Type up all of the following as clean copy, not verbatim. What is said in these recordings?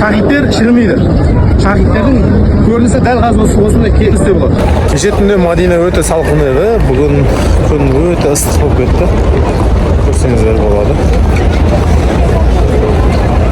Шахиттер шірімейді. Шахиттердің көрінісі дәл қазір осындай келісте болады. Кеше түнде Мадина өте салқын еді. Бүгін күн өте ыстық болып кетті. Көрсеңіздер болады.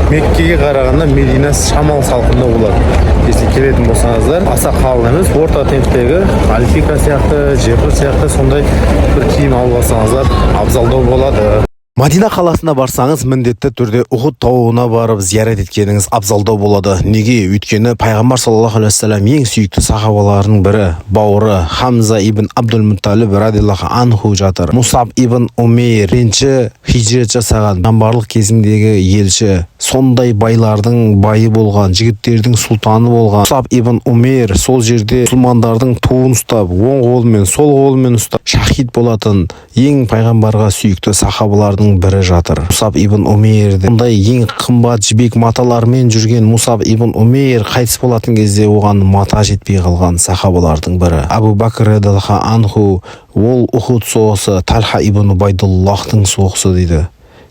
Меккеге қарағанда Медина шамал салқында болады. Если келетін болсаңыздар, аса қалың емес, орта темптегі альфика сияқты, жепір сияқты сондай бір киім алып алсаңыздар абзалдау болады. Мадина қаласына барсаңыз, міндетті түрде Ухуд тауына барып зиярат еткеніңіз абзалдау болады. Неге? Өйткені пайғамбар саллаллаху алейхи вассалам ең сүйікті сахабаларының бірі, бауыры Хамза ибн Абдул-Мутталиб радиллаху анху жатыр. Мусаб ибн Умейр бірінші хижрет жасаған пайғамбарлық кезіндегі елші, сондай байлардың байы болған, жігіттердің сұлтаны болған Мусаб ибн Умейр сол жерде мұсылмандардың туын ұстап, оң қолымен, сол қолымен ұстап шахид болатын ең пайғамбарға сүйікті сахабалардың бірі жатыр. Мусаб ибн Умейрді ондай ең қымбат жібек маталармен жүрген Мусаб ибн Умейр қайтыс болатын кезде оған мата жетпей қалған сахабалардың бірі. Абу Бакр радиллаху анху ол Ухуд соғысы Талха ибн Убайдуллахтың соғысы дейді.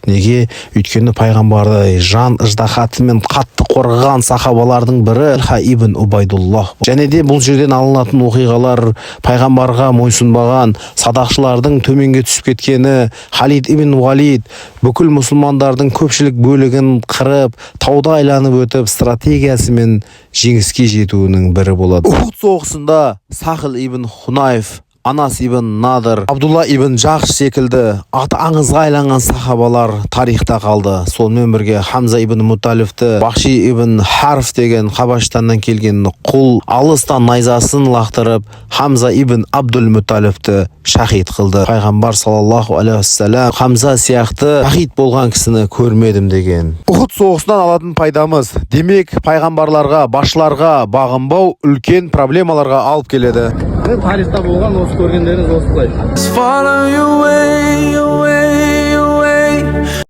Неге? Өйткені пайғамбарды жан ыждахатымен қатты қорғаған сахабалардың бірі Талха ибн Убайдуллах. Және де бұл жерден алынатын оқиғалар пайғамбарға мойсынбаған садақшылардың төменге түсіп кеткені, Халид ибн Валид бүкіл мұсылмандардың көпшілік бөлігін қырып, тауда айланып өтіп стратегиясымен жеңіске жетуінің бірі болады. Ухуд соғысында Сахил ибн Хунайф, Анас ибн Надыр, Абдулла ибн Жахш секілді аты аңызға айланған сахабалар тарихта қалды. Сонымен бірге Хамза ибн Муталифті, Бахши ибн Харф деген Қабаштаннан келген құл алыстан найзасын лақтырып, Хамза ибн Абдул-Муталифті шахид қылды. Пайғамбар саллаллаху алейхи вассалам Хамза сияқты шахид болған кісіні көрмедім деген. Ухуд соғысынан алатын пайдамыз, демек пайғамбарларға, басшыларға бағынбау үлкен проблемаларға алып келеді. Тарихта болған осы көргендеріңіз осылай.